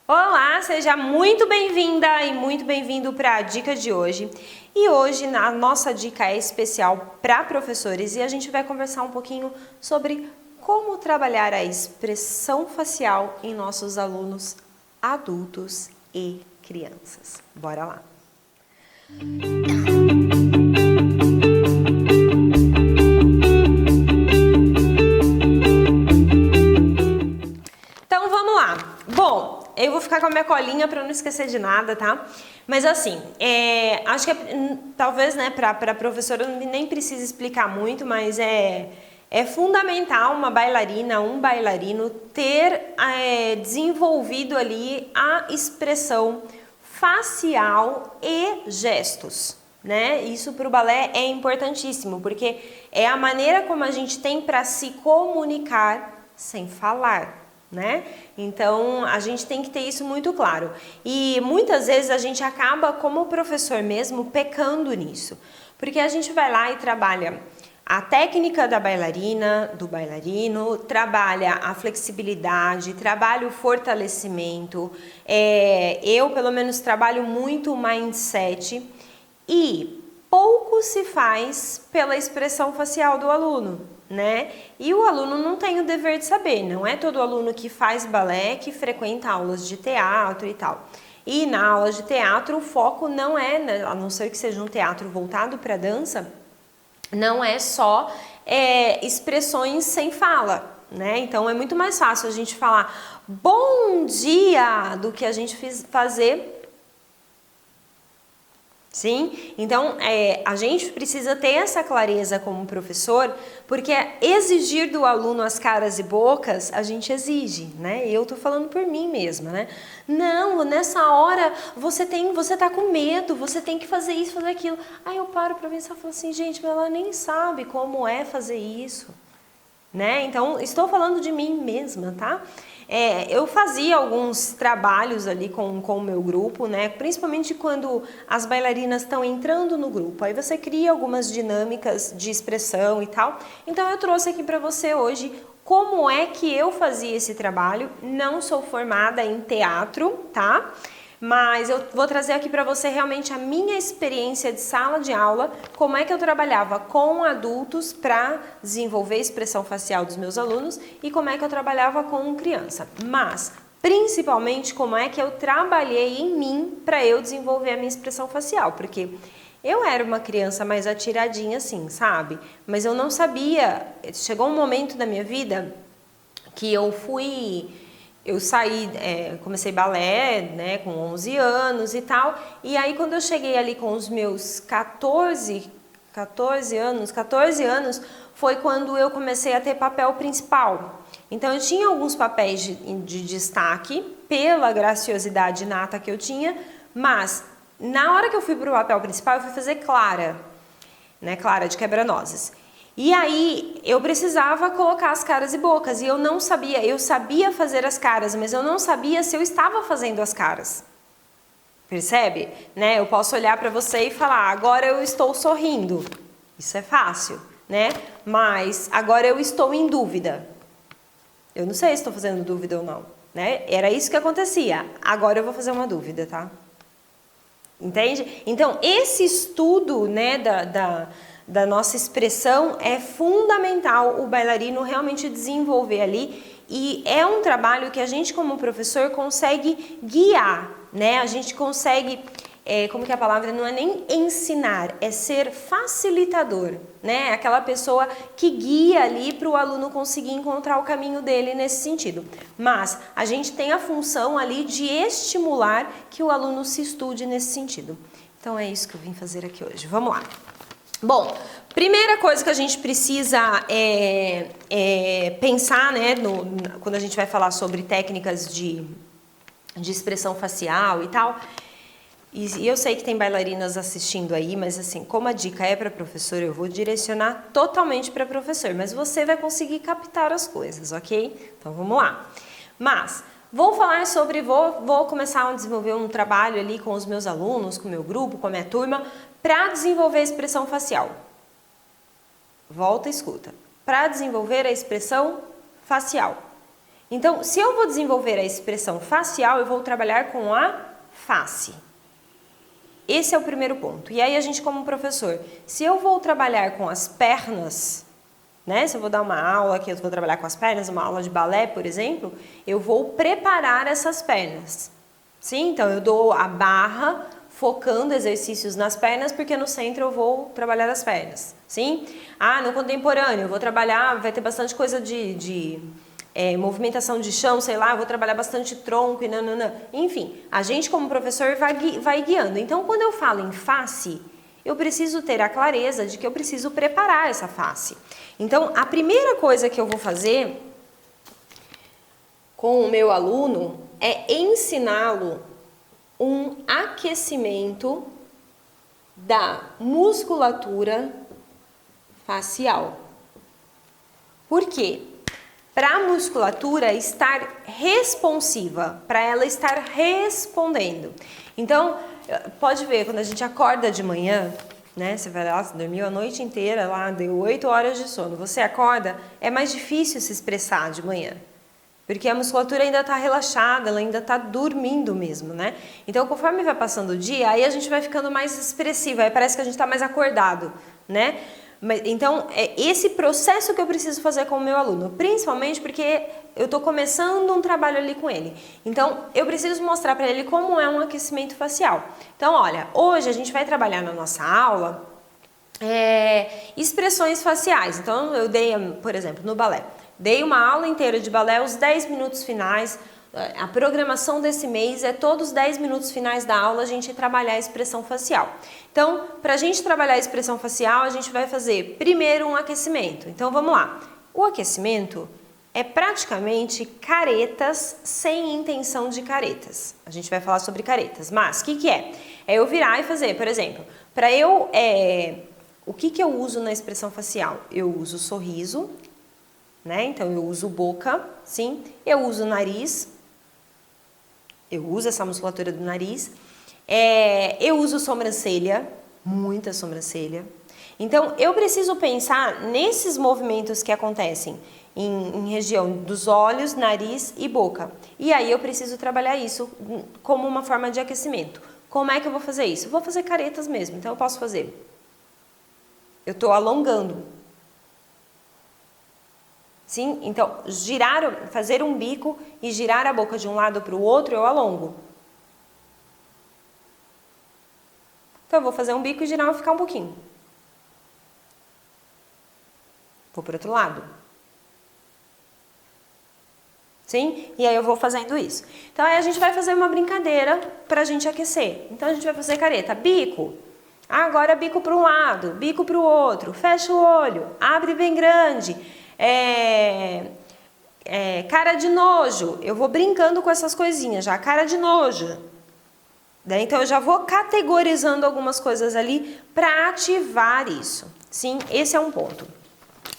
Olá, seja muito bem-vinda e muito bem-vindo para a dica de hoje. E hoje a nossa dica é especial para professores e a gente vai conversar um pouquinho sobre como trabalhar a expressão facial em nossos alunos adultos e crianças. Bora lá! Então vamos lá. Bom, eu vou ficar com a minha colinha para não esquecer de nada, tá? Mas assim, acho que talvez, né, para professora eu nem precisa explicar muito, mas é fundamental uma bailarina, um bailarino ter desenvolvido ali a expressão facial e gestos, né? Isso para o balé é importantíssimo, porque é a maneira como a gente tem para se comunicar sem falar, né? Então a gente tem que ter isso muito claro. E muitas vezes a gente acaba, como professor mesmo, pecando nisso, porque a gente vai lá e trabalha a técnica da bailarina, do bailarino, trabalha a flexibilidade, trabalha o fortalecimento. Eu, pelo menos, trabalho muito o mindset e pouco se faz pela expressão facial do aluno, né? E o aluno não tem o dever de saber, não é todo aluno que faz balé que frequenta aulas de teatro e tal. E na aula de teatro o foco não é, a não ser que seja um teatro voltado para dança, não é só expressões sem fala, né? Então é muito mais fácil a gente falar bom dia do que a gente fazer. Sim, então a gente precisa ter essa clareza como professor, porque exigir do aluno as caras e bocas, a gente exige, né? Eu tô falando por mim mesma, né? Não, nessa hora você tá com medo, você tem que fazer isso, fazer aquilo. Aí eu paro para pensar e falo assim, gente, mas ela nem sabe como é fazer isso, né? Então estou falando de mim mesma, tá? Eu fazia alguns trabalhos ali com o meu grupo, né? Principalmente quando as bailarinas estão entrando no grupo. Aí você cria algumas dinâmicas de expressão e tal. Então eu trouxe aqui para você hoje como é que eu fazia esse trabalho. Não sou formada em teatro, tá? Mas eu vou trazer aqui para você realmente a minha experiência de sala de aula, como é que eu trabalhava com adultos para desenvolver a expressão facial dos meus alunos e como é que eu trabalhava com criança. Mas, principalmente, como é que eu trabalhei em mim para eu desenvolver a minha expressão facial, porque eu era uma criança mais atiradinha assim, sabe? Mas eu não sabia, chegou um momento da minha vida que eu saí, comecei balé, né, com 11 anos e tal, e aí quando eu cheguei ali com os meus 14 anos, foi quando eu comecei a ter papel principal. Então eu tinha alguns papéis de destaque, pela graciosidade nata que eu tinha, mas na hora que eu fui para o papel principal, eu fui fazer Clara, né, Clara de Quebra-Nozes. E aí eu precisava colocar as caras e bocas e eu não sabia, eu sabia fazer as caras, mas eu não sabia se eu estava fazendo as caras. Percebe? Né? Eu posso olhar para você e falar, agora eu estou sorrindo. Isso é fácil, né? Mas agora eu estou em dúvida. Eu não sei se estou fazendo dúvida ou não, né? Era isso que acontecia. Agora eu vou fazer uma dúvida, tá? Entende? Então, esse estudo, né, da nossa expressão é fundamental o bailarino realmente desenvolver ali, e é um trabalho que a gente como professor consegue guiar, né? A gente consegue, como que a palavra não é nem ensinar, é ser facilitador, né? Aquela pessoa que guia ali para o aluno conseguir encontrar o caminho dele nesse sentido. Mas a gente tem a função ali de estimular que o aluno se estude nesse sentido. Então é isso que eu vim fazer aqui hoje. Vamos lá. Bom, primeira coisa que a gente precisa pensar, né, quando a gente vai falar sobre técnicas de expressão facial e tal, e eu sei que tem bailarinas assistindo aí, mas assim, como a dica é para professor, eu vou direcionar totalmente para professor, mas você vai conseguir captar as coisas, ok? Então vamos lá. Mas vou falar sobre, vou começar a desenvolver um trabalho ali com os meus alunos, com o meu grupo, com a minha turma, para desenvolver a expressão facial. Volta e escuta. Para desenvolver a expressão facial. Então, se eu vou desenvolver a expressão facial, eu vou trabalhar com a face. Esse é o primeiro ponto. E aí a gente, como professor, se eu vou trabalhar com as pernas, né? Se eu vou dar uma aula que eu vou trabalhar com as pernas, uma aula de balé, por exemplo, eu vou preparar essas pernas. Sim, então eu dou a barra focando exercícios nas pernas, porque no centro eu vou trabalhar as pernas. Sim? No contemporâneo eu vou trabalhar, vai ter bastante coisa de movimentação de chão, sei lá, eu vou trabalhar bastante tronco e nananã. Enfim, a gente como professor vai guiando. Então, quando eu falo em face, eu preciso ter a clareza de que eu preciso preparar essa face. Então, a primeira coisa que eu vou fazer com o meu aluno é ensiná-lo um aquecimento da musculatura facial. Por quê? Para a musculatura estar responsiva, para ela estar respondendo. Então, pode ver, quando a gente acorda de manhã, né? Você vai lá, você dormiu a noite inteira, lá deu 8 horas de sono. Você acorda, é mais difícil se expressar de manhã. Porque a musculatura ainda está relaxada, ela ainda está dormindo mesmo, né? Então, conforme vai passando o dia, aí a gente vai ficando mais expressiva, aí parece que a gente está mais acordado, né? Então, é esse processo que eu preciso fazer com o meu aluno, principalmente porque eu estou começando um trabalho ali com ele. Então, eu preciso mostrar para ele como é um aquecimento facial. Então, olha, hoje a gente vai trabalhar na nossa aula expressões faciais. Então, eu dei, por exemplo, no balé, dei uma aula inteira de balé, os 10 minutos finais. A programação desse mês é todos os 10 minutos finais da aula a gente trabalhar a expressão facial. Então, para a gente trabalhar a expressão facial, a gente vai fazer primeiro um aquecimento. Então, vamos lá. O aquecimento é praticamente caretas sem intenção de caretas. A gente vai falar sobre caretas, mas o que é? É eu virar e fazer, por exemplo, para eu... o que eu uso na expressão facial? Eu uso sorriso, né? Então, eu uso boca, sim. Eu uso nariz. Eu uso essa musculatura do nariz. Eu uso sobrancelha, muita sobrancelha. Então, eu preciso pensar nesses movimentos que acontecem em região dos olhos, nariz e boca. E aí eu preciso trabalhar isso como uma forma de aquecimento. Como é que eu vou fazer isso? Eu vou fazer caretas mesmo. Então, eu posso fazer. Eu estou alongando. Sim? Então, fazer um bico e girar a boca de um lado para o outro, eu alongo. Então, eu vou fazer um bico e girar e ficar um pouquinho. Vou para o outro lado. Sim? E aí eu vou fazendo isso. Então, aí a gente vai fazer uma brincadeira para a gente aquecer. Então, a gente vai fazer careta. Bico. Agora, bico para um lado, bico para o outro. Fecha o olho, abre bem grande. Cara de nojo, eu vou brincando com essas coisinhas já, cara de nojo. Daí, então eu já vou categorizando algumas coisas ali para ativar isso. Sim, esse é um ponto.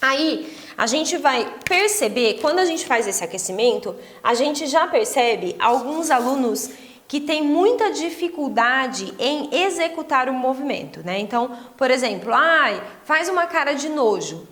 Aí a gente vai perceber, quando a gente faz esse aquecimento, a gente já percebe alguns alunos que têm muita dificuldade em executar o movimento, né? Então, por exemplo, faz uma cara de nojo.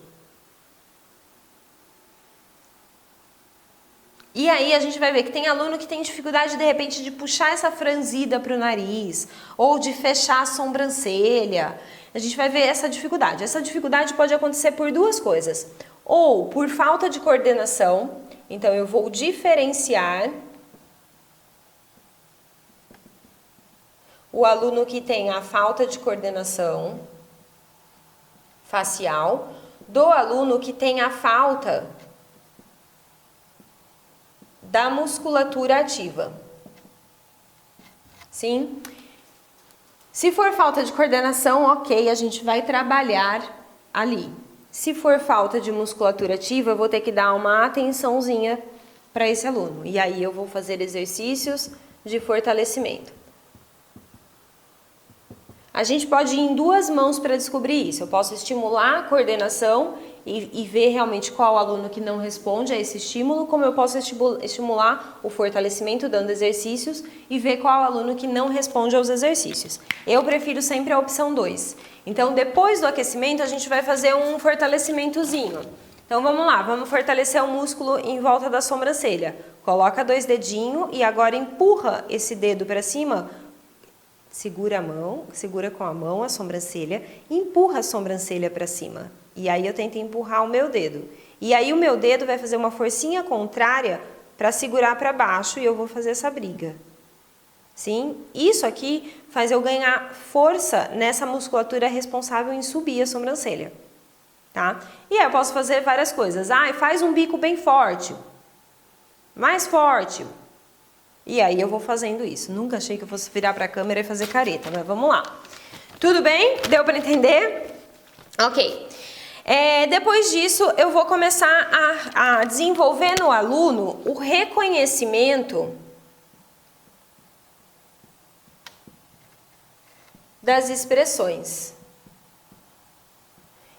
E aí a gente vai ver que tem aluno que tem dificuldade, de repente, de puxar essa franzida para o nariz, ou de fechar a sobrancelha. A gente vai ver essa dificuldade. Essa dificuldade pode acontecer por duas coisas. Ou por falta de coordenação, então eu vou diferenciar o aluno que tem a falta de coordenação facial do aluno que tem a falta da musculatura ativa. Sim? Se for falta de coordenação, ok, a gente vai trabalhar ali. Se for falta de musculatura ativa, eu vou ter que dar uma atençãozinha para esse aluno. E aí eu vou fazer exercícios de fortalecimento. A gente pode ir em duas mãos para descobrir isso. Eu posso estimular a coordenação e ver realmente qual aluno que não responde a esse estímulo, como eu posso estimular o fortalecimento dando exercícios e ver qual aluno que não responde aos exercícios. Eu prefiro sempre a opção 2. Então, depois do aquecimento, a gente vai fazer um fortalecimentozinho. Então vamos lá, vamos fortalecer o músculo em volta da sobrancelha. Coloca 2 dedinhos e agora empurra esse dedo para cima. Segura a mão, segura com a mão a sobrancelha e empurra a sobrancelha para cima. E aí eu tento empurrar o meu dedo. E aí o meu dedo vai fazer uma forcinha contrária para segurar para baixo e eu vou fazer essa briga. Sim? Isso aqui faz eu ganhar força nessa musculatura responsável em subir a sobrancelha. Tá? E aí eu posso fazer várias coisas. Faz um bico bem forte. Mais forte. E aí eu vou fazendo isso. Nunca achei que eu fosse virar para a câmera e fazer careta, mas vamos lá. Tudo bem? Deu para entender? Ok. Depois disso, eu vou começar a desenvolver no aluno o reconhecimento das expressões.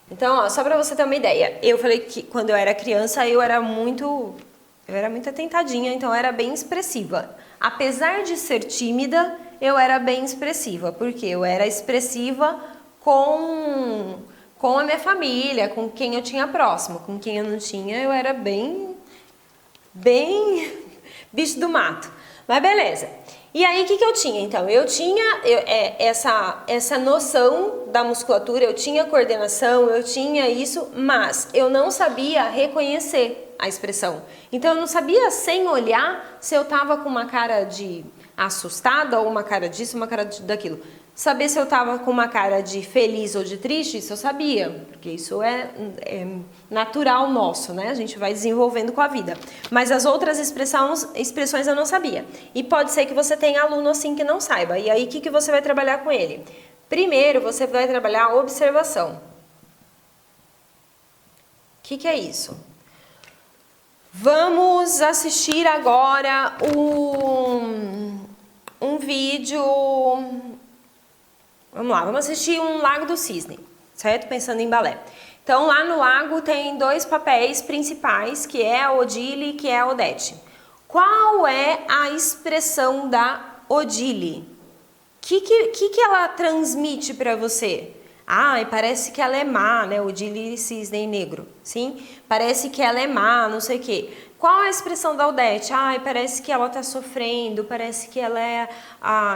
Então, ó, só para você ter uma ideia, eu falei que quando eu era criança eu era muito atentadinha, então eu era bem expressiva. Apesar de ser tímida, eu era bem expressiva, porque eu era expressiva com a minha família, com quem eu tinha próximo, com quem eu não tinha, eu era bem bicho do mato. Mas beleza. E aí, o que eu tinha? Então, eu tinha essa noção da musculatura, eu tinha coordenação, eu tinha isso, mas eu não sabia reconhecer a expressão. Então, eu não sabia, sem olhar, se eu estava com uma cara de assustada, ou uma cara disso, uma cara daquilo. Saber se eu estava com uma cara de feliz ou de triste, isso eu sabia, porque isso é natural nosso, né? A gente vai desenvolvendo com a vida. Mas as outras expressões eu não sabia. E pode ser que você tenha aluno assim que não saiba. E aí, o que você vai trabalhar com ele? Primeiro, você vai trabalhar a observação. O que é isso? Vamos assistir agora um vídeo... Vamos lá, vamos assistir um Lago do Cisne, certo? Pensando em balé. Então, lá no lago tem 2 papéis principais, que é a Odile e que é a Odete. Qual é a expressão da Odile? O que ela transmite para você? Parece que ela é má, né? Odile Cisne Negro, sim? Parece que ela é má, não sei o quê. Qual é a expressão da Odete? Parece que ela está sofrendo, parece que ela é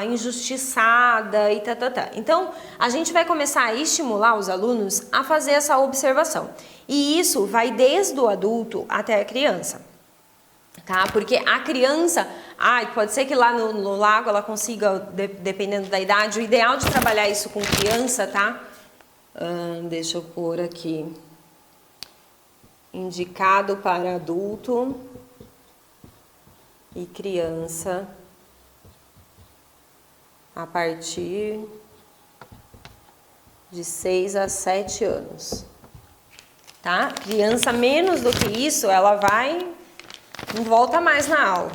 injustiçada e tá. Então, a gente vai começar a estimular os alunos a fazer essa observação. E isso vai desde o adulto até a criança. Tá? Porque a criança, pode ser que lá no lago ela consiga, dependendo da idade, o ideal de trabalhar isso com criança, tá? Deixa eu pôr aqui. Indicado para adulto e criança a partir de 6 a 7 anos. Tá? Criança menos do que isso, ela não volta mais na aula.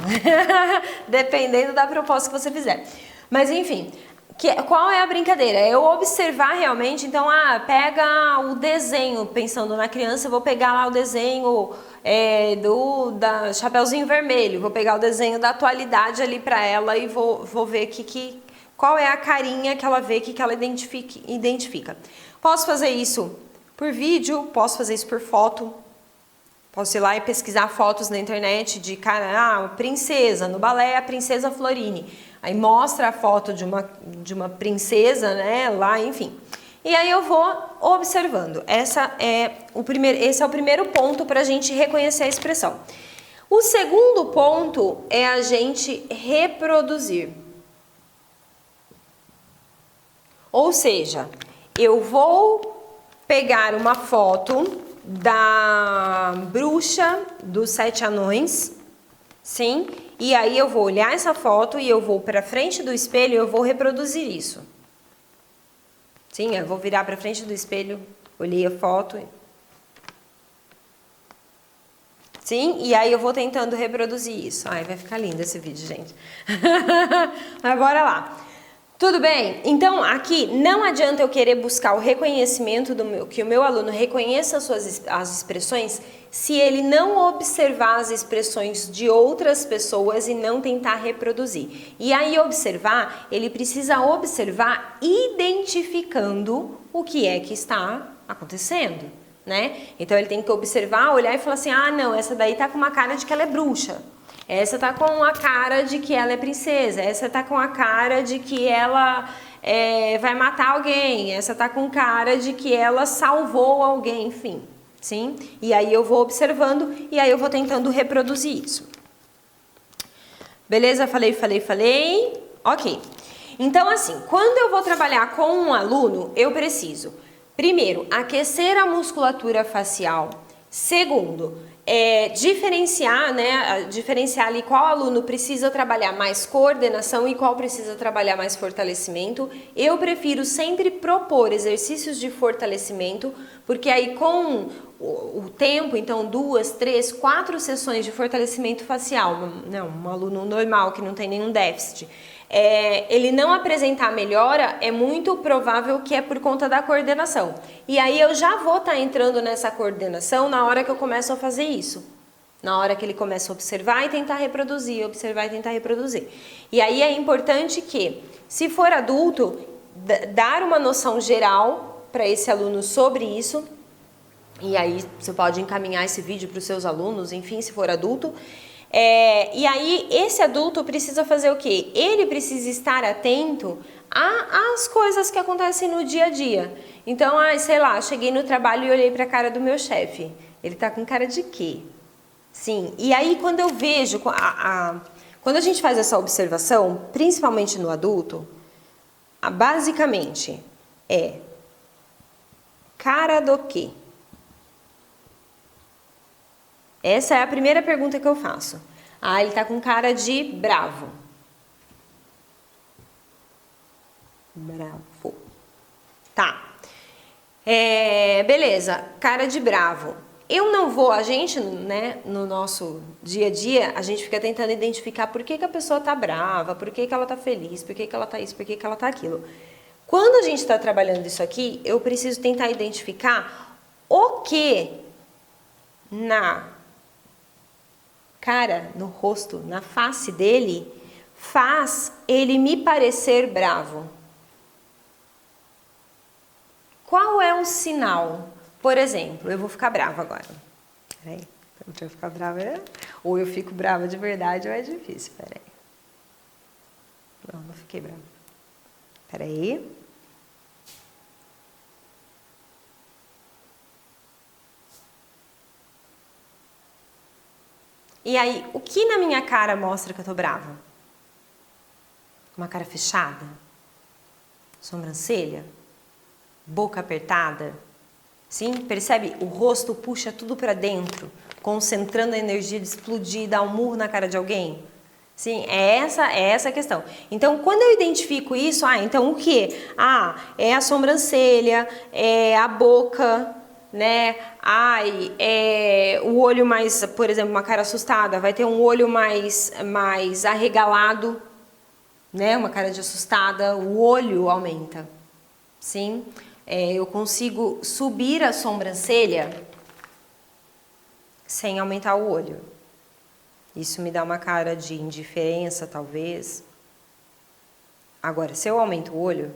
Dependendo da proposta que você fizer. Mas enfim, qual é a brincadeira? É eu observar realmente, então, pega o desenho, pensando na criança, eu vou pegar lá o desenho da Chapeuzinho Vermelho, vou pegar o desenho da atualidade ali para ela e vou ver qual é a carinha que ela vê, que ela identifica. Posso fazer isso por vídeo, posso fazer isso por foto, posso ir lá e pesquisar fotos na internet de princesa, no balé a princesa Florine. Aí mostra a foto de uma princesa, né, lá, enfim. E aí eu vou observando. Esse é o primeiro ponto para a gente reconhecer a expressão. O segundo ponto é a gente reproduzir. Ou seja, eu vou pegar uma foto da bruxa dos 7 anões, sim? E aí eu vou olhar essa foto e eu vou para frente do espelho e eu vou reproduzir isso. Sim, eu vou virar para frente do espelho, olhei a foto. Sim, e aí eu vou tentando reproduzir isso. Vai ficar lindo esse vídeo, gente. Mas bora lá. Tudo bem? Então, aqui não adianta eu querer buscar o reconhecimento que o meu aluno reconheça as expressões se ele não observar as expressões de outras pessoas e não tentar reproduzir. E aí observar, ele precisa observar identificando o que é que está acontecendo. né? Então ele tem que observar, olhar e falar assim, ah, não, essa daí tá com uma cara de que ela é bruxa. Essa tá com a cara de que ela é princesa. Essa tá com a cara de que ela vai matar alguém. Essa tá com cara de que ela salvou alguém, enfim. Sim? E aí eu vou observando e aí eu vou tentando reproduzir isso. Beleza? Falei. Ok. Então, assim, quando eu vou trabalhar com um aluno, eu preciso, primeiro, aquecer a musculatura facial. Segundo, diferenciar, né? Diferenciar ali qual aluno precisa trabalhar mais coordenação e qual precisa trabalhar mais fortalecimento. Eu prefiro sempre propor exercícios de fortalecimento, porque aí com o tempo, então 2, 3, 4 sessões de fortalecimento facial, não, um aluno normal que não tem nenhum déficit, ele não apresentar melhora, é muito provável que é por conta da coordenação. E aí eu já vou estar entrando nessa coordenação na hora que eu começo a fazer isso. Na hora que ele começa a observar e tentar reproduzir, observar e tentar reproduzir. E aí é importante que, se for adulto, dar uma noção geral para esse aluno sobre isso. E aí você pode encaminhar esse vídeo para os seus alunos, enfim, se for adulto. E aí esse adulto precisa fazer o quê? Ele precisa estar atento às coisas que acontecem no dia a dia. Então, sei lá, cheguei no trabalho e olhei para a cara do meu chefe. Ele tá com cara de quê? Sim, e aí quando eu vejo, quando a gente faz essa observação, principalmente no adulto, basicamente é cara do quê? Essa é a primeira pergunta que eu faço. Ele tá com cara de bravo. Bravo. Tá. Beleza, cara de bravo. Eu não vou, a gente, né, no nosso dia a dia, a gente fica tentando identificar por que a pessoa tá brava, por que ela tá feliz, por que ela tá isso, por que ela tá aquilo. Quando a gente está trabalhando isso aqui, eu preciso tentar identificar o que na cara, no rosto, na face dele, faz ele me parecer bravo. Qual é o sinal? Por exemplo, eu vou ficar brava agora. Peraí, eu ficar brava, ou eu fico brava de verdade, ou é difícil, peraí. Não fiquei brava. Peraí. E aí, o que na minha cara mostra que eu tô brava? Uma cara fechada? Sobrancelha? Boca apertada? Sim? Percebe? O rosto puxa tudo para dentro, concentrando a energia de explodir e dar um murro na cara de alguém? Sim, é essa a questão. Então, quando eu identifico isso, então o que? É a sobrancelha, é a boca, né? O olho mais, por exemplo, uma cara assustada, vai ter um olho mais arregalado, né? Uma cara de assustada, o olho aumenta, sim? Eu consigo subir a sobrancelha sem aumentar o olho. Isso me dá uma cara de indiferença, talvez. Agora, se eu aumento o olho,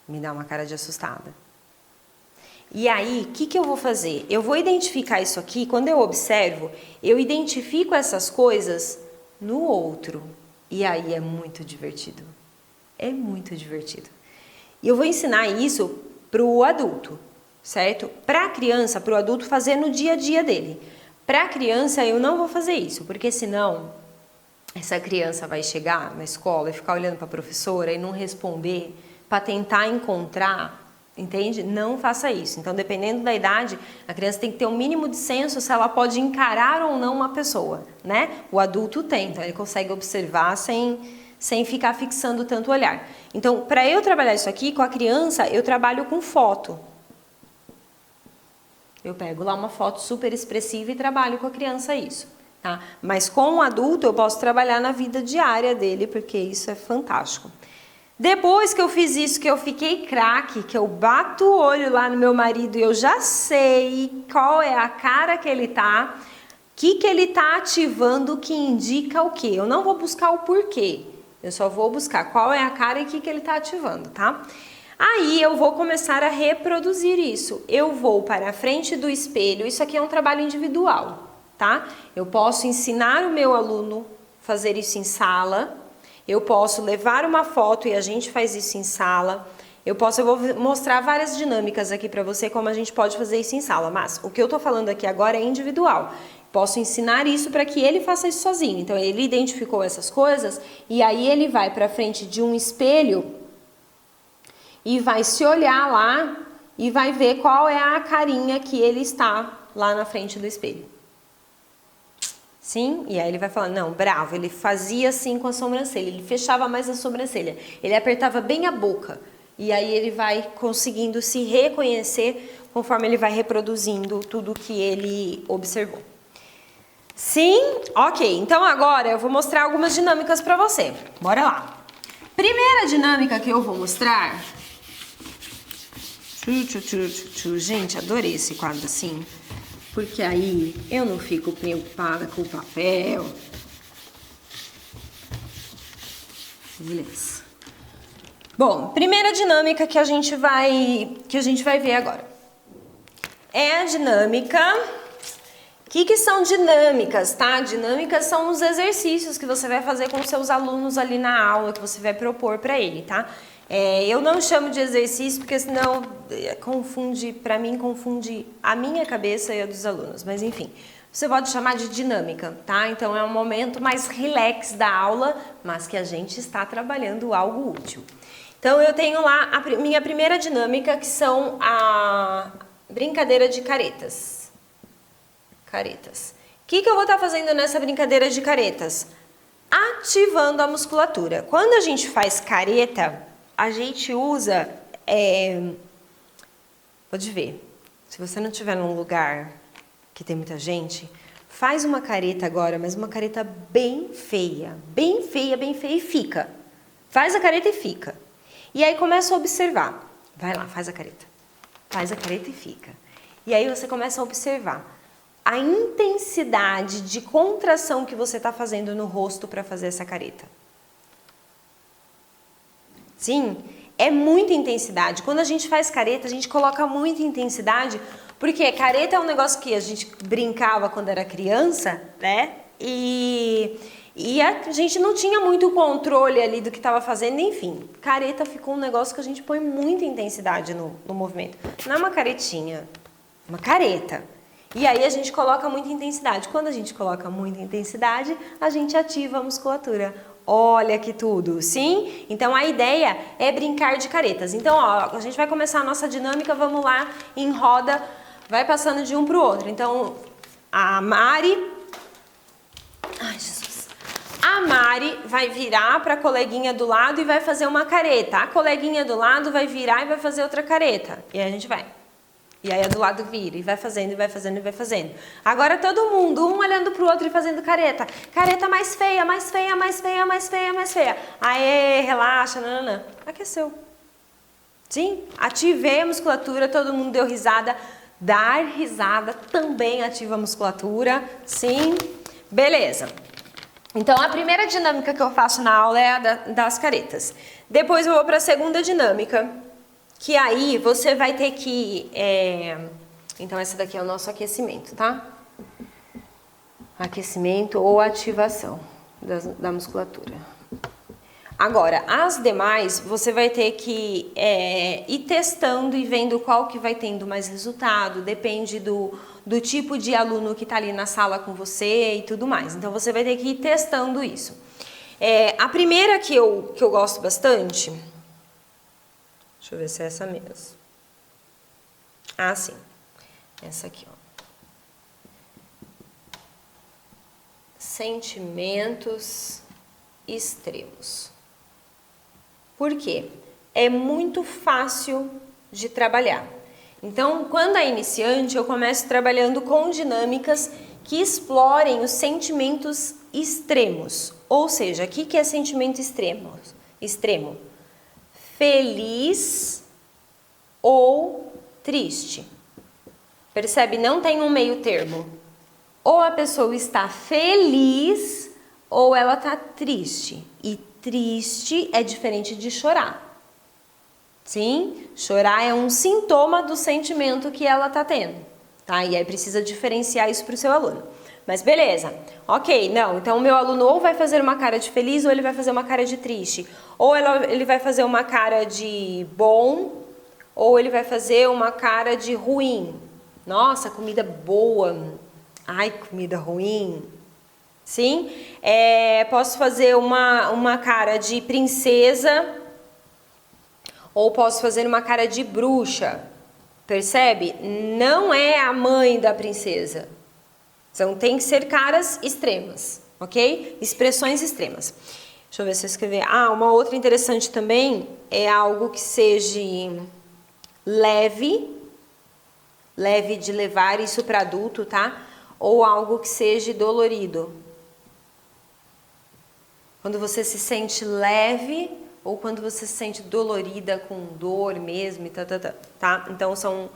me dá uma cara de assustada. E aí, o que eu vou fazer? Eu vou identificar isso aqui, quando eu observo, eu identifico essas coisas no outro. E aí é muito divertido. É muito divertido. E eu vou ensinar isso para o adulto, certo? Para a criança, para o adulto fazer no dia a dia dele. Para a criança, eu não vou fazer isso, porque senão essa criança vai chegar na escola e ficar olhando para a professora e não responder para tentar encontrar. Entende? Não faça isso. Então, dependendo da idade, a criança tem que ter um mínimo de senso se ela pode encarar ou não uma pessoa, né? O adulto tem, então ele consegue observar sem ficar fixando tanto olhar. Então, para eu trabalhar isso aqui com a criança, eu trabalho com foto. Eu pego lá uma foto super expressiva e trabalho com a criança isso, tá? Mas com o adulto eu posso trabalhar na vida diária dele, porque isso é fantástico. Depois que eu fiz isso, que eu fiquei craque, que eu bato o olho lá no meu marido e eu já sei qual é a cara que ele tá, o que ele tá ativando que indica o quê? Eu não vou buscar o porquê, eu só vou buscar qual é a cara e o que ele tá ativando, tá? Aí eu vou começar a reproduzir isso. Eu vou para a frente do espelho. Isso aqui é um trabalho individual, tá? Eu posso ensinar o meu aluno a fazer isso em sala. Eu posso levar uma foto e a gente faz isso em sala. Eu vou mostrar várias dinâmicas aqui para você como a gente pode fazer isso em sala. Mas o que eu tô falando aqui agora é individual. Posso ensinar isso para que ele faça isso sozinho. Então ele identificou essas coisas e aí ele vai para frente de um espelho e vai se olhar lá e vai ver qual é a carinha que ele está lá na frente do espelho. Sim? E aí ele vai falar, não, bravo, ele fazia assim com a sobrancelha, ele fechava mais a sobrancelha, ele apertava bem a boca. E aí ele vai conseguindo se reconhecer conforme ele vai reproduzindo tudo que ele observou. Sim? Ok, então agora eu vou mostrar algumas dinâmicas para você. Bora lá. Primeira dinâmica que eu vou mostrar... Gente, adorei esse quadro assim, porque aí eu não fico preocupada com o papel. Beleza. Bom, primeira dinâmica que a gente vai ver agora. É a dinâmica... O que são dinâmicas, tá? Dinâmicas são os exercícios que você vai fazer com seus alunos ali na aula, que você vai propor para ele, tá? Eu não chamo de exercício porque senão confunde, para mim confunde a minha cabeça e a dos alunos, mas enfim. Você pode chamar de dinâmica, tá? Então é um momento mais relax da aula, mas que a gente está trabalhando algo útil. Então eu tenho lá a minha primeira dinâmica, que são a brincadeira de caretas. Caretas. O que eu vou estar fazendo nessa brincadeira de caretas? Ativando a musculatura. Quando a gente faz careta, a gente usa... Pode ver. Se você não estiver num lugar que tem muita gente, faz uma careta agora, mas uma careta bem feia. Bem feia, bem feia e fica. Faz a careta e fica. E aí começa a observar. Vai lá, faz a careta. Faz a careta e fica. E aí você começa a observar a intensidade de contração que você está fazendo no rosto para fazer essa careta. Sim, é muita intensidade. Quando a gente faz careta, a gente coloca muita intensidade, porque careta é um negócio que a gente brincava quando era criança, né? E a gente não tinha muito controle ali do que estava fazendo, enfim. Careta ficou um negócio que a gente põe muita intensidade no movimento. Não é uma caretinha, é uma careta. E aí a gente coloca muita intensidade. Quando a gente coloca muita intensidade, a gente ativa a musculatura. Olha que tudo, sim? Então a ideia é brincar de caretas. Então, ó, a gente vai começar a nossa dinâmica, vamos lá, em roda, vai passando de um para o outro. Então, a Mari... Ai, Jesus. A Mari vai virar para a coleguinha do lado e vai fazer uma careta. A coleguinha do lado vai virar e vai fazer outra careta. E aí a gente vai. E aí a do lado vira, e vai fazendo, e vai fazendo, e vai fazendo. Agora todo mundo, um olhando pro outro e fazendo careta. Careta mais feia, mais feia, mais feia, mais feia, mais feia. Aê, relaxa, nananã. Aqueceu. Sim? Ativei a musculatura, todo mundo deu risada. Dar risada também ativa a musculatura. Sim? Beleza. Então a primeira dinâmica que eu faço na aula é a das caretas. Depois eu vou para a segunda dinâmica, que aí você vai ter que... Então, esse daqui é o nosso aquecimento, tá? Aquecimento ou ativação da musculatura. Agora, as demais, você vai ter que ir testando e vendo qual que vai tendo mais resultado. Depende do tipo de aluno que está ali na sala com você e tudo mais. Então, você vai ter que ir testando isso. A primeira que eu gosto bastante... Deixa eu ver se é essa mesmo. Ah, sim. Essa aqui, ó. Sentimentos extremos. Por quê? É muito fácil de trabalhar. Então, quando é iniciante, eu começo trabalhando com dinâmicas que explorem os sentimentos extremos. Ou seja, o que é sentimento extremo? Feliz ou triste. Percebe? Não tem um meio termo. Ou a pessoa está feliz ou ela está triste. E triste é diferente de chorar. Sim? Chorar é um sintoma do sentimento que ela tá tendo, tá? E aí precisa diferenciar isso para o seu aluno. Mas beleza, ok, não, então o meu aluno ou vai fazer uma cara de feliz ou ele vai fazer uma cara de triste. Ou ele vai fazer uma cara de bom ou ele vai fazer uma cara de ruim. Nossa, comida boa, ai, comida ruim. Sim? Posso fazer uma cara de princesa ou posso fazer uma cara de bruxa. Percebe? Não é a mãe da princesa. Então tem que ser caras extremas, ok? Expressões extremas. Deixa eu ver se eu escrever. Uma outra interessante também é algo que seja leve de levar isso para adulto, tá? Ou algo que seja dolorido. Quando você se sente leve ou quando você se sente dolorida, com dor mesmo e tá? Então são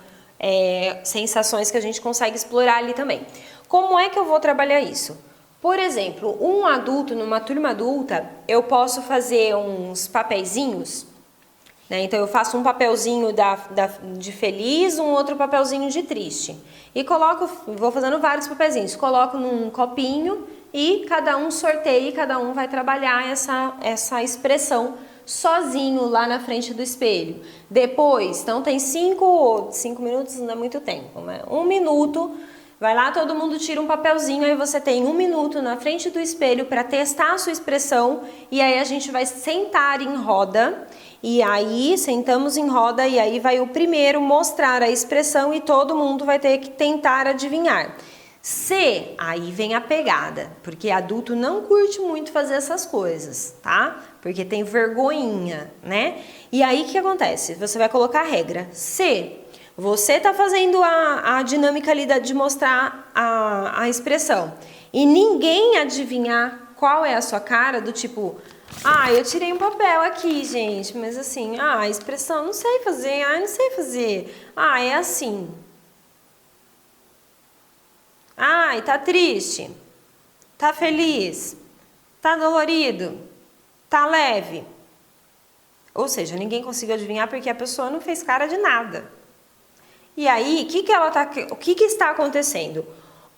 sensações que a gente consegue explorar ali também. Como é que eu vou trabalhar isso? Por exemplo, um adulto, numa turma adulta, eu posso fazer uns papeizinhos, né? Então eu faço um papelzinho de feliz, um outro papelzinho de triste. E vou fazendo vários papeizinhos, coloco num copinho e cada um sorteia e cada um vai trabalhar essa expressão sozinho lá na frente do espelho. Depois, então tem 5 minutos, não é muito tempo, né? 1 minuto, vai lá, todo mundo tira um papelzinho, aí você tem 1 minuto na frente do espelho para testar a sua expressão e aí a gente vai sentar em roda e aí sentamos em roda e aí vai o primeiro mostrar a expressão e todo mundo vai ter que tentar adivinhar. Aí vem a pegada, porque adulto não curte muito fazer essas coisas, tá? Porque tem vergonhinha, né? E aí o que acontece? Você vai colocar a regra. Se você tá fazendo a dinâmica ali de mostrar a expressão e ninguém adivinhar qual é a sua cara, do tipo, eu tirei um papel aqui, gente, mas assim, a expressão não sei fazer, não sei fazer. É assim. Tá triste, tá feliz, tá dolorido, tá leve. Ou seja, ninguém conseguiu adivinhar porque a pessoa não fez cara de nada. E aí, o que está acontecendo?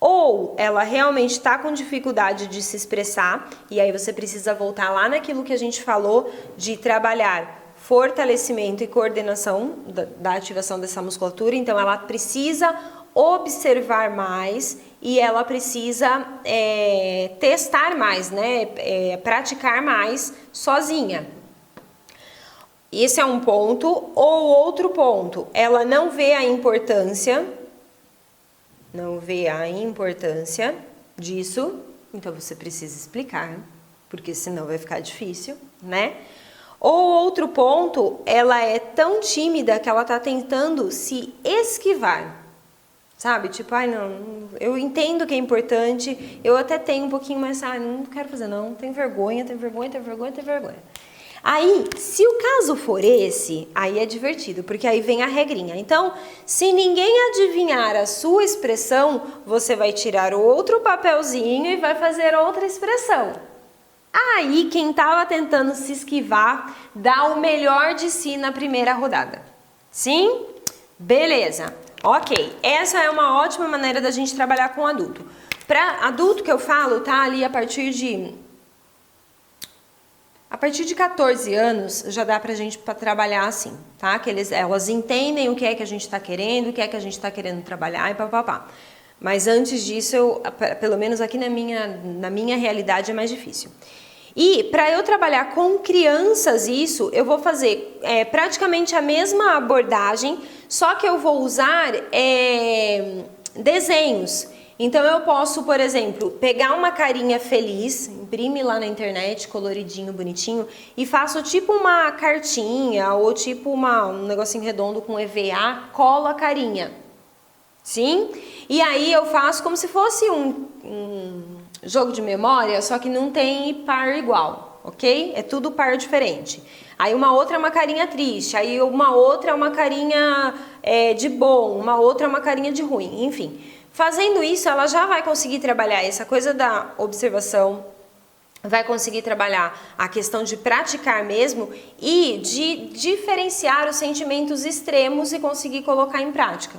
Ou ela realmente está com dificuldade de se expressar, e aí você precisa voltar lá naquilo que a gente falou de trabalhar fortalecimento e coordenação da ativação dessa musculatura. Então, ela precisa observar mais e ela precisa testar mais, né? Praticar mais sozinha. Esse é um ponto. Ou outro ponto, ela não vê a importância disso, então você precisa explicar, porque senão vai ficar difícil, né? Ou outro ponto, ela é tão tímida que ela está tentando se esquivar. Sabe? Tipo, não, eu entendo que é importante, eu até tenho um pouquinho, mas não quero fazer não, tenho vergonha. Aí, se o caso for esse, aí é divertido, porque aí vem a regrinha. Então, se ninguém adivinhar a sua expressão, você vai tirar outro papelzinho e vai fazer outra expressão. Aí, quem estava tentando se esquivar, dá o melhor de si na primeira rodada. Sim? Beleza. Ok, essa é uma ótima maneira da gente trabalhar com adulto. Para adulto que eu falo, tá ali a partir de 14 anos já dá pra gente trabalhar assim, tá? Que elas entendem o que é que a gente tá querendo, o que é que a gente tá querendo trabalhar e papapá. Mas antes disso, pelo menos aqui na minha realidade é mais difícil. E para eu trabalhar com crianças isso, eu vou fazer praticamente a mesma abordagem, só que eu vou usar desenhos. Então eu posso, por exemplo, pegar uma carinha feliz, imprime lá na internet, coloridinho, bonitinho, e faço tipo uma cartinha ou tipo um negocinho redondo com EVA, colo a carinha. Sim? E aí eu faço como se fosse um jogo de memória, só que não tem par igual, ok? É tudo par diferente. Aí uma outra é uma carinha triste, aí uma outra é uma carinha de bom, uma outra é uma carinha de ruim, enfim. Fazendo isso, ela já vai conseguir trabalhar essa coisa da observação, vai conseguir trabalhar a questão de praticar mesmo e de diferenciar os sentimentos extremos e conseguir colocar em prática.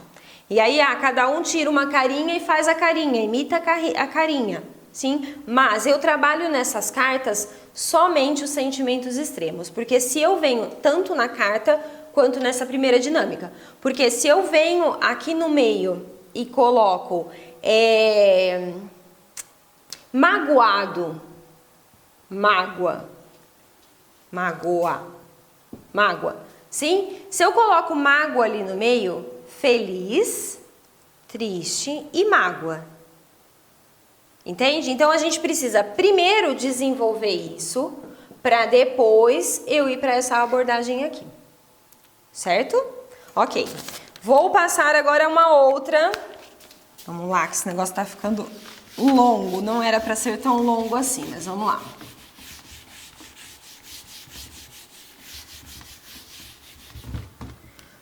E aí, cada um tira uma carinha e faz a carinha, imita a carinha, sim? Mas eu trabalho nessas cartas somente os sentimentos extremos, porque se eu venho tanto na carta quanto nessa primeira dinâmica, porque se eu venho aqui no meio e coloco magoado, mágoa, sim? Se eu coloco mágoa ali no meio, feliz, triste e mágoa. Entende? Então a gente precisa primeiro desenvolver isso para depois eu ir para essa abordagem aqui. Certo? Ok. Vou passar agora uma outra. Vamos lá, que esse negócio tá ficando longo. Não era para ser tão longo assim, mas vamos lá.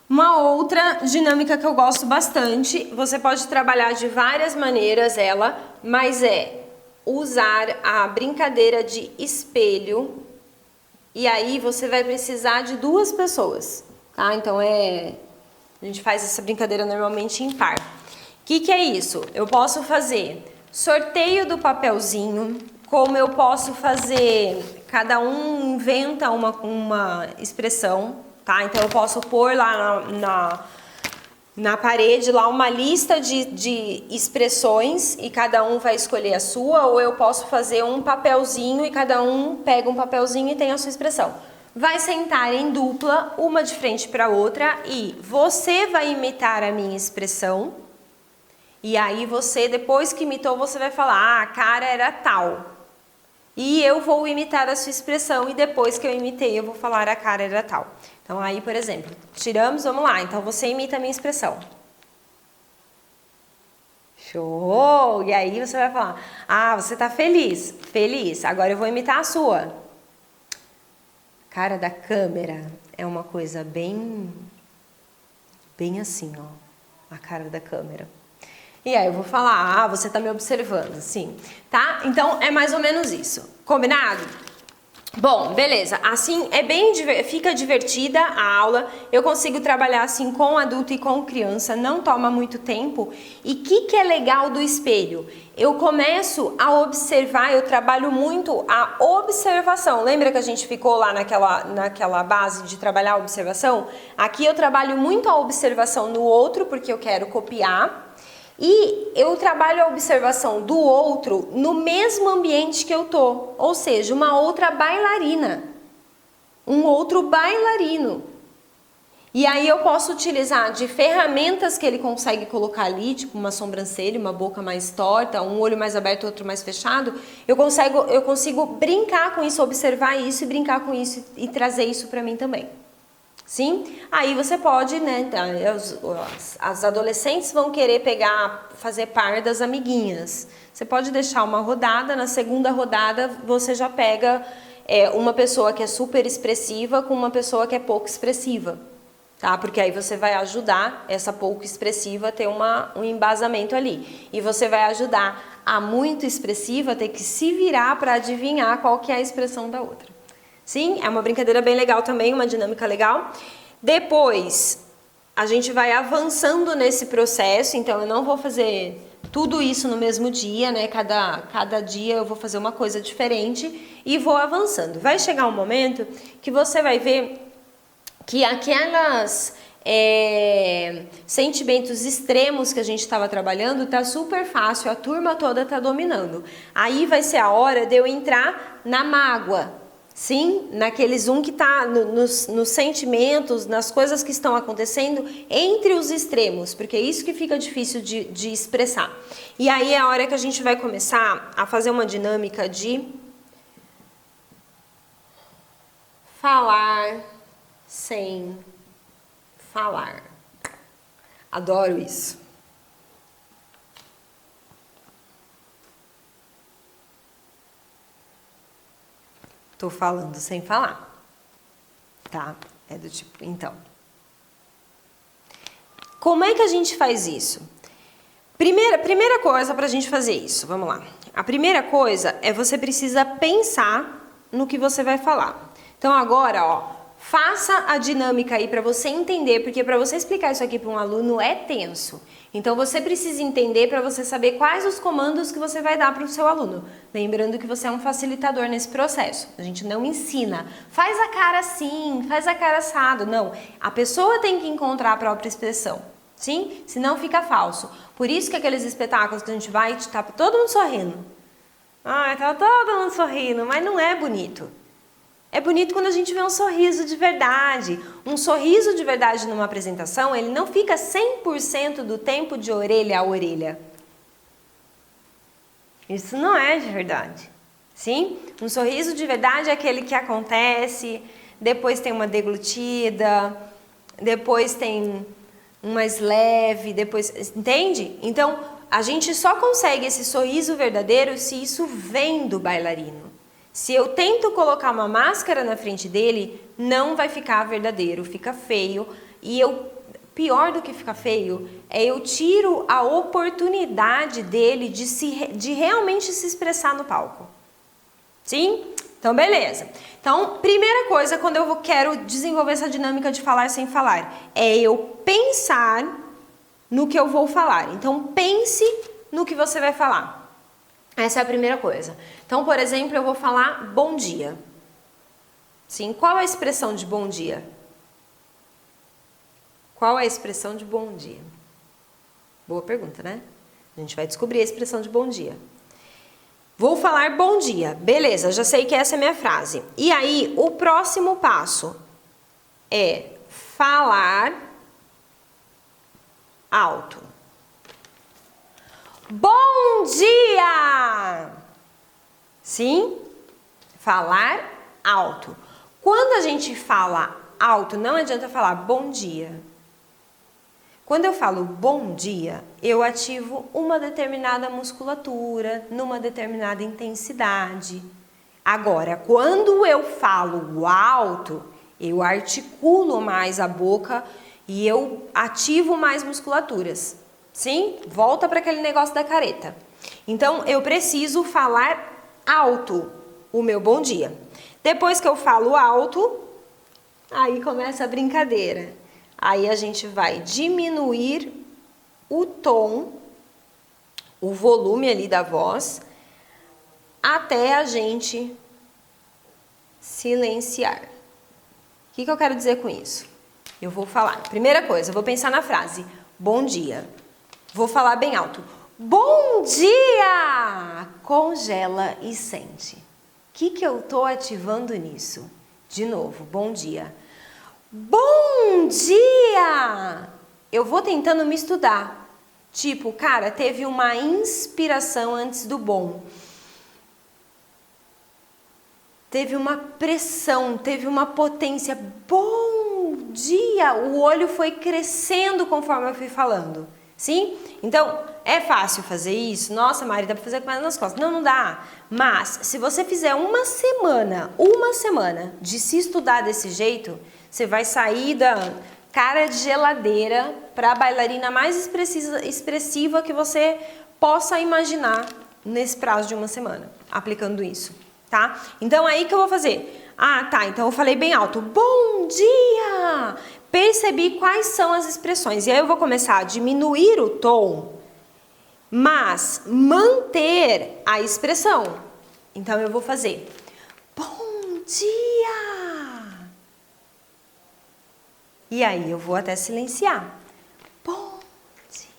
Uma outra dinâmica que eu gosto bastante, você pode trabalhar de várias maneiras ela, mas é usar a brincadeira de espelho, e aí você vai precisar de 2 pessoas, tá? Então a gente faz essa brincadeira normalmente em par. O que é isso? Eu posso fazer sorteio do papelzinho, como eu posso fazer, cada um inventa uma expressão, tá? Então eu posso pôr lá na parede lá uma lista de expressões e cada um vai escolher a sua, ou eu posso fazer um papelzinho e cada um pega um papelzinho e tem a sua expressão. Vai sentar em dupla, uma de frente para a outra, e você vai imitar a minha expressão, e aí você, depois que imitou, você vai falar, a cara era tal. E eu vou imitar a sua expressão, e depois que eu imitei, eu vou falar a cara era tal. Então aí, por exemplo, tiramos, vamos lá, então você imita a minha expressão. Show! E aí você vai falar, você tá feliz? Feliz. Agora eu vou imitar a sua. Cara da câmera é uma coisa bem assim, ó, a cara da câmera. E aí eu vou falar, você tá me observando, sim, tá? Então é mais ou menos isso, combinado? Bom, beleza, assim fica divertida a aula, eu consigo trabalhar assim com adulto e com criança, não toma muito tempo. E o que é legal do espelho? Eu começo a observar, eu trabalho muito a observação. Lembra que a gente ficou lá naquela base de trabalhar a observação? Aqui eu trabalho muito a observação no outro, porque eu quero copiar. E eu trabalho a observação do outro no mesmo ambiente que eu tô, ou seja, uma outra bailarina, um outro bailarino. E aí eu posso utilizar de ferramentas que ele consegue colocar ali, tipo uma sobrancelha, uma boca mais torta, um olho mais aberto, outro mais fechado. Eu consigo brincar com isso, observar isso e brincar com isso e trazer isso para mim também. Sim? Aí você pode, né, as adolescentes vão querer fazer par das amiguinhas. Você pode deixar uma rodada, na segunda rodada você já pega uma pessoa que é super expressiva com uma pessoa que é pouco expressiva, tá? Porque aí você vai ajudar essa pouco expressiva a ter um embasamento ali. E você vai ajudar a muito expressiva a ter que se virar para adivinhar qual que é a expressão da outra. Sim, é uma brincadeira bem legal também, uma dinâmica legal. Depois, a gente vai avançando nesse processo, então eu não vou fazer tudo isso no mesmo dia, né? Cada dia eu vou fazer uma coisa diferente e vou avançando. Vai chegar um momento que você vai ver que aquelas sentimentos extremos que a gente estava trabalhando tá super fácil, a turma toda tá dominando. Aí vai ser a hora de eu entrar na mágoa. Sim, naqueles que está nos sentimentos, nas coisas que estão acontecendo entre os extremos, porque é isso que fica difícil de expressar. E aí é a hora que a gente vai começar a fazer uma dinâmica de falar sem falar. Adoro isso. Tô falando sem falar, tá? É do tipo, então. Como é que a gente faz isso? Primeira coisa para a gente fazer isso, vamos lá. A primeira coisa é você precisa pensar no que você vai falar. Então agora, ó, faça a dinâmica aí para você entender, porque para você explicar isso aqui para um aluno é tenso. Então você precisa entender para você saber quais os comandos que você vai dar para o seu aluno. Lembrando que você é um facilitador nesse processo. A gente não ensina, faz a cara assim, faz a cara assado. Não, a pessoa tem que encontrar a própria expressão. Sim? Senão fica falso. Por isso que aqueles espetáculos que a gente vai, tá todo mundo sorrindo. Ai, tá todo mundo sorrindo, mas não é bonito. É bonito quando a gente vê um sorriso de verdade. Um sorriso de verdade numa apresentação, ele não fica 100% do tempo de orelha a orelha. Isso não é de verdade. Sim? Um sorriso de verdade é aquele que acontece, depois tem uma deglutida, depois tem um mais leve, depois... Entende? Então, a gente só consegue esse sorriso verdadeiro se isso vem do bailarino. Se eu tento colocar uma máscara na frente dele, não vai ficar verdadeiro, fica feio. E pior do que ficar feio, é eu tiro a oportunidade dele de realmente se expressar no palco. Sim? Então, beleza. Então, primeira coisa, quando eu quero desenvolver essa dinâmica de falar sem falar, é eu pensar no que eu vou falar. Então, pense no que você vai falar. Essa é a primeira coisa. Então, por exemplo, eu vou falar bom dia. Sim, qual é a expressão de bom dia? Qual é a expressão de bom dia? Boa pergunta, né? A gente vai descobrir a expressão de bom dia. Vou falar bom dia. Beleza, já sei que essa é a minha frase. E aí, o próximo passo é falar alto. Bom dia! Sim? Falar alto. Quando a gente fala alto, não adianta falar bom dia. Quando eu falo bom dia, eu ativo uma determinada musculatura, numa determinada intensidade. Agora, quando eu falo alto, eu articulo mais a boca e eu ativo mais musculaturas. Sim? Volta para aquele negócio da careta. Então, eu preciso falar alto o meu bom dia. Depois que eu falo alto, aí começa a brincadeira. Aí a gente vai diminuir o tom, o volume ali da voz, até a gente silenciar. O que eu quero dizer com isso? Eu vou falar, primeira coisa, eu vou pensar na frase, bom dia. Vou falar bem alto, bom dia! Congela e sente. O que eu tô ativando nisso? De novo, bom dia. Bom dia! Eu vou tentando me estudar. Tipo, cara, teve uma inspiração antes do bom. Teve uma pressão, teve uma potência. Bom dia! O olho foi crescendo conforme eu fui falando. Sim? Então, é fácil fazer isso? Nossa, Mari, dá pra fazer com mais nas costas. Não, não dá. Mas, se você fizer uma semana de se estudar desse jeito, você vai sair da cara de geladeira para a bailarina mais expressiva que você possa imaginar nesse prazo de uma semana, aplicando isso, tá? Então, aí que eu vou fazer? Ah, tá, então eu falei bem alto. Bom dia! Percebi quais são as expressões. E aí eu vou começar a diminuir o tom, mas manter a expressão. Então, eu vou fazer bom dia! E aí eu vou até silenciar. Bom dia!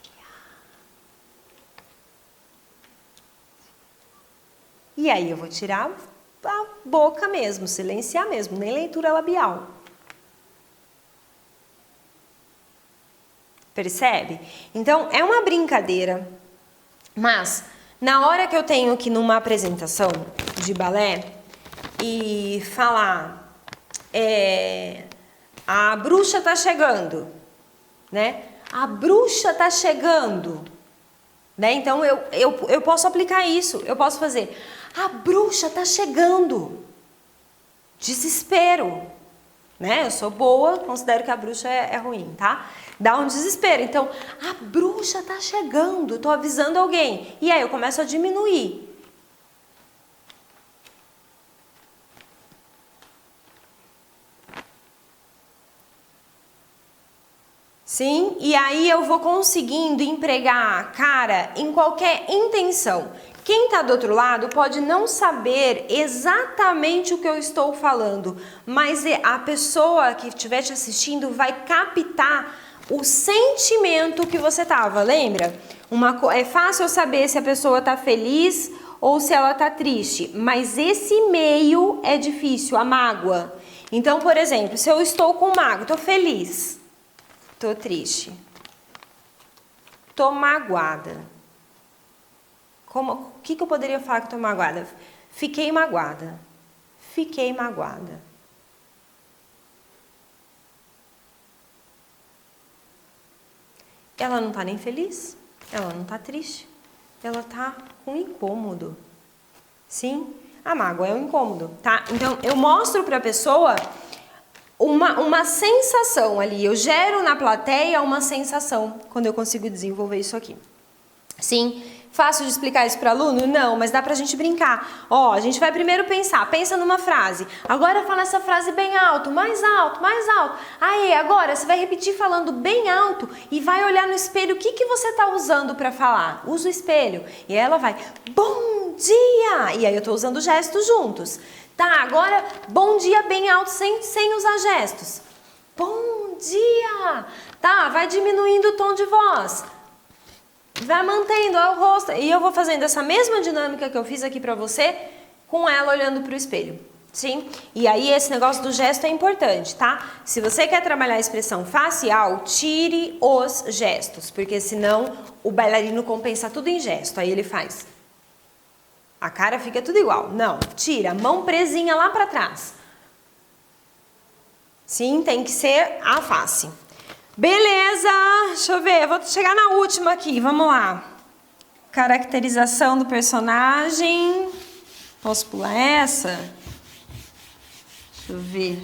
E aí eu vou tirar a boca mesmo, silenciar mesmo, nem leitura labial. Percebe? Então, é uma brincadeira, mas na hora que eu tenho que ir numa apresentação de balé e falar a bruxa tá chegando, né? A bruxa tá chegando, né? Então, eu posso aplicar isso, eu posso fazer a bruxa tá chegando. Desespero. né? Eu sou boa, considero que a bruxa é ruim, tá? Dá um desespero. Então, a bruxa tá chegando, tô avisando alguém. E aí eu começo a diminuir. Sim, e aí eu vou conseguindo empregar a cara em qualquer intenção. Quem está do outro lado pode não saber exatamente o que eu estou falando, mas a pessoa que estiver te assistindo vai captar o sentimento que você tava, lembra? É fácil eu saber se a pessoa está feliz ou se ela está triste, mas esse meio é difícil, a mágoa. Então, por exemplo, se eu estou com mágoa, estou feliz. Tô triste. Tô magoada. O que eu poderia falar que tô magoada? Fiquei magoada. Fiquei magoada. Ela não tá nem feliz. Ela não tá triste. Ela tá com incômodo. Sim? A mágoa é um incômodo, tá? Então, eu mostro pra pessoa uma sensação ali, eu gero na plateia uma sensação quando eu consigo desenvolver isso aqui. Sim, fácil de explicar isso para aluno? Não, mas dá pra gente brincar. Ó, a gente vai primeiro pensa numa frase. Agora fala essa frase bem alto, mais alto, mais alto. Aí, agora você vai repetir falando bem alto e vai olhar no espelho o que você tá usando para falar. Usa o espelho. E ela vai, bom dia! E aí eu tô usando gestos juntos. Tá, agora, bom dia bem alto, sem usar gestos. Bom dia! Tá, vai diminuindo o tom de voz. Vai mantendo o rosto. E eu vou fazendo essa mesma dinâmica que eu fiz aqui pra você, com ela olhando pro espelho. Sim? E aí esse negócio do gesto é importante, tá? Se você quer trabalhar a expressão facial, tire os gestos. Porque senão o bailarino compensa tudo em gesto. Aí ele faz... A cara fica tudo igual. Não, tira, mão presinha lá pra trás. Sim, tem que ser a face. Beleza, deixa eu ver, eu vou chegar na última aqui, vamos lá. Caracterização do personagem. Posso pular essa? Deixa eu ver.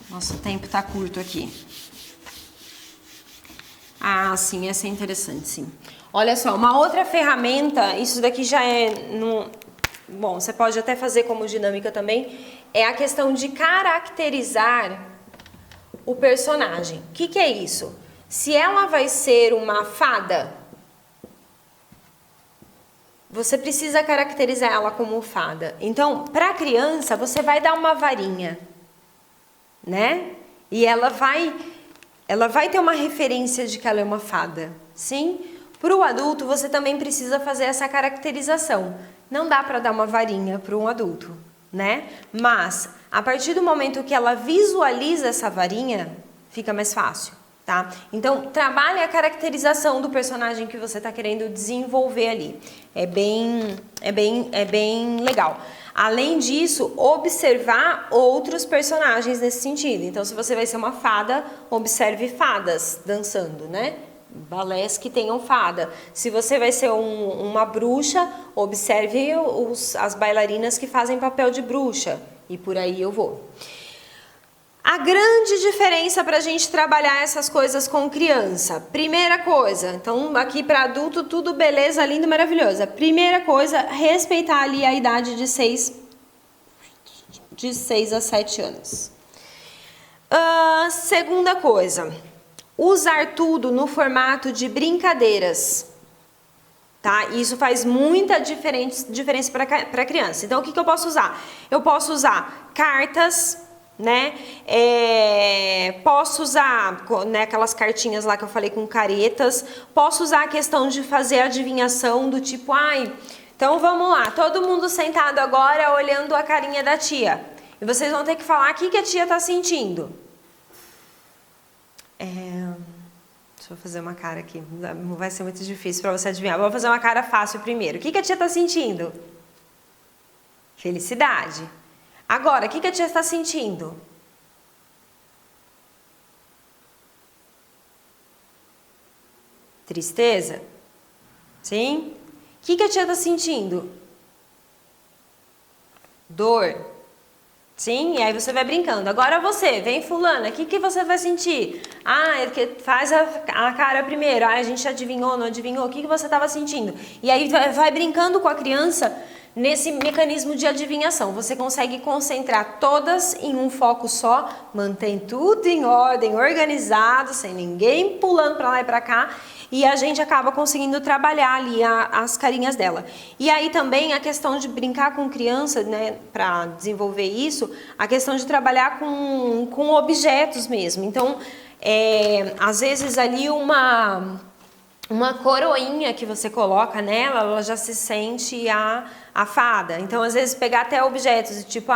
Nosso tempo tá curto aqui. Ah, sim, essa é interessante, sim. Olha só, uma outra ferramenta, isso daqui já é... Bom, você pode até fazer como dinâmica também, é a questão de caracterizar o personagem. O que é isso? Se ela vai ser uma fada, você precisa caracterizar ela como fada. Então, para a criança, você vai dar uma varinha, né? E ela vai ter uma referência de que ela é uma fada, sim? Para o adulto, você também precisa fazer essa caracterização. Não dá para dar uma varinha para um adulto, né? Mas, a partir do momento que ela visualiza essa varinha, fica mais fácil, tá? Então, trabalhe a caracterização do personagem que você está querendo desenvolver ali. É bem legal. Além disso, observar outros personagens nesse sentido. Então, se você vai ser uma fada, observe fadas dançando, né? Balés que tenham fada. Se você vai ser uma bruxa, observe as bailarinas que fazem papel de bruxa. E por aí eu vou. A grande diferença para a gente trabalhar essas coisas com criança. Primeira coisa, então aqui para adulto tudo beleza, lindo, maravilhoso. Primeira coisa, respeitar ali a idade de 6 a 7 anos. Segunda coisa, usar tudo no formato de brincadeiras, tá? Isso faz muita diferença para a criança. Então, o que eu posso usar? Eu posso usar cartas, né? Posso usar, né, aquelas cartinhas lá que eu falei com caretas. Posso usar a questão de fazer adivinhação do tipo, então vamos lá, todo mundo sentado agora olhando a carinha da tia. E vocês vão ter que falar o que a tia tá sentindo. Deixa eu fazer uma cara aqui, não vai ser muito difícil para você adivinhar. Vou fazer uma cara fácil primeiro. O que a tia está sentindo? Felicidade. Agora, o que a tia está sentindo? Tristeza? Sim? O que a tia está sentindo? Dor. Sim, e aí você vai brincando. Agora você, vem fulana, o que você vai sentir? Ah, faz a cara primeiro. Ah, a gente adivinhou, não adivinhou? O que você estava sentindo? E aí vai brincando com a criança nesse mecanismo de adivinhação. Você consegue concentrar todas em um foco só, mantém tudo em ordem, organizado, sem ninguém pulando para lá e para cá. E a gente acaba conseguindo trabalhar ali as carinhas dela. E aí também a questão de brincar com criança, né, para desenvolver isso, a questão de trabalhar com objetos mesmo. Então, às vezes ali uma coroinha que você coloca nela, ela já se sente a fada. Então, às vezes, pegar até objetos, tipo,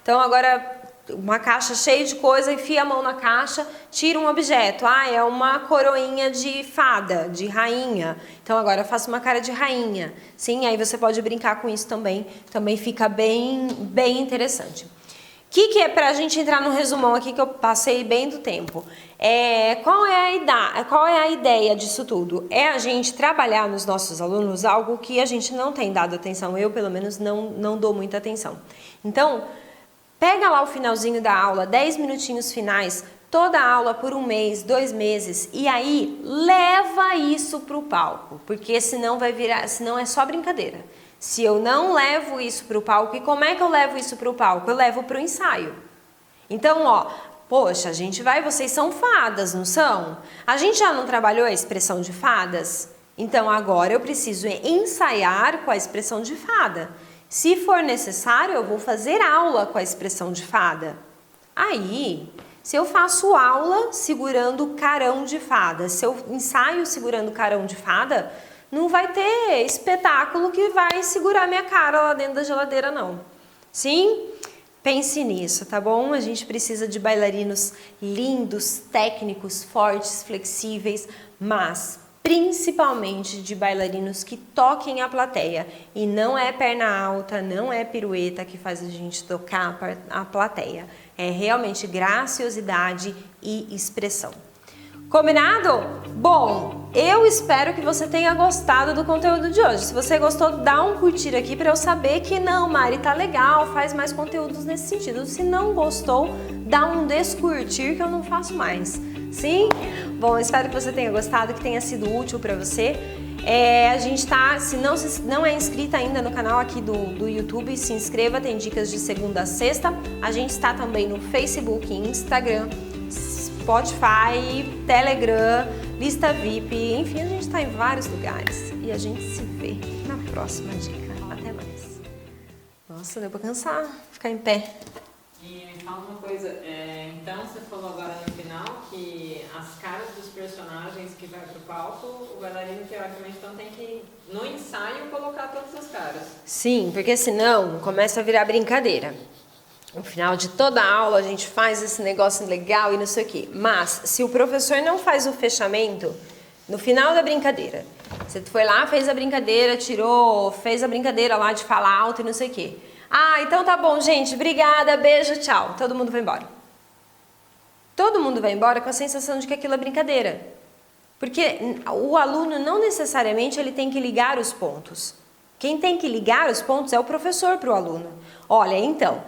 então agora uma caixa cheia de coisa, enfia a mão na caixa, tira um objeto. É uma coroinha de fada, de rainha. Então agora eu faço uma cara de rainha. Sim, aí você pode brincar com isso também. Também fica bem interessante. O que é pra gente entrar no resumão aqui que eu passei bem do tempo? Qual é a ideia disso tudo? É a gente trabalhar nos nossos alunos algo que a gente não tem dado atenção. Eu, pelo menos, não dou muita atenção. Então, pega lá o finalzinho da aula, 10 minutinhos finais, toda a aula por 1 mês, 2 meses, e aí leva isso para o palco, porque senão é só brincadeira. Se eu não levo isso para o palco, e como é que eu levo isso para o palco? Eu levo para o ensaio. Então, poxa, vocês são fadas, não são? A gente já não trabalhou a expressão de fadas? Então agora eu preciso ensaiar com a expressão de fada. Se for necessário, eu vou fazer aula com a expressão de fada. Aí, se eu faço aula segurando carão de fada, se eu ensaio segurando carão de fada, não vai ter espetáculo que vai segurar minha cara lá dentro da geladeira, não. Sim? Pense nisso, tá bom? A gente precisa de bailarinos lindos, técnicos, fortes, flexíveis, mas principalmente de bailarinos que toquem a plateia. E não é perna alta, não é pirueta que faz a gente tocar a plateia. É realmente graciosidade e expressão. Combinado? Bom, eu espero que você tenha gostado do conteúdo de hoje. Se você gostou, dá um curtir aqui para eu saber que não, Mari, tá legal, faz mais conteúdos nesse sentido. Se não gostou, dá um descurtir que eu não faço mais. Sim? Bom, espero que você tenha gostado, que tenha sido útil para você. A gente tá, se não é inscrita ainda no canal aqui do YouTube, se inscreva, tem dicas de segunda a sexta. A gente está também no Facebook, Instagram, Spotify, Telegram, lista VIP, enfim, a gente está em vários lugares. E a gente se vê na próxima dica. Até mais. Nossa, deu para cansar, ficar em pé. E me fala uma coisa, então você falou agora no final que as caras dos personagens que vai pro palco, o bailarino teoricamente então tem que, no ensaio, colocar todas as caras. Sim, porque senão começa a virar brincadeira. No final de toda a aula a gente faz esse negócio legal e não sei o quê. Mas se o professor não faz o fechamento, no final da brincadeira, você foi lá, fez a brincadeira, fez a brincadeira lá de falar alto e não sei o quê. Então tá bom, gente, obrigada, beijo, tchau. Todo mundo vai embora. Todo mundo vai embora com a sensação de que aquilo é brincadeira. Porque o aluno não necessariamente ele tem que ligar os pontos. Quem tem que ligar os pontos é o professor para o aluno. Olha, então,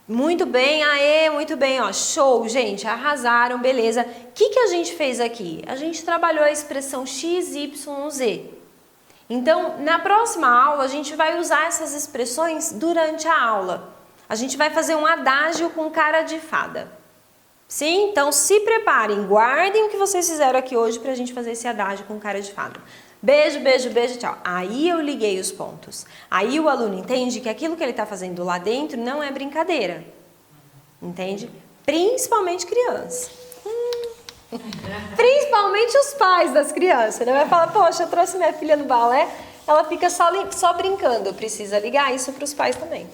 muito bem, muito bem, show, gente, arrasaram, beleza. O que a gente fez aqui? A gente trabalhou a expressão X, Y, Z. Então, na próxima aula, a gente vai usar essas expressões durante a aula. A gente vai fazer um adágio com cara de fada. Sim? Então, se preparem, guardem o que vocês fizeram aqui hoje para a gente fazer esse adágio com cara de fada. Beijo, beijo, beijo, tchau. Aí eu liguei os pontos. Aí o aluno entende que aquilo que ele está fazendo lá dentro não é brincadeira. Entende? Principalmente criança. Principalmente os pais das crianças, né? Vai falar, poxa, eu trouxe minha filha no balé, ela fica só brincando. Precisa ligar isso para os pais também.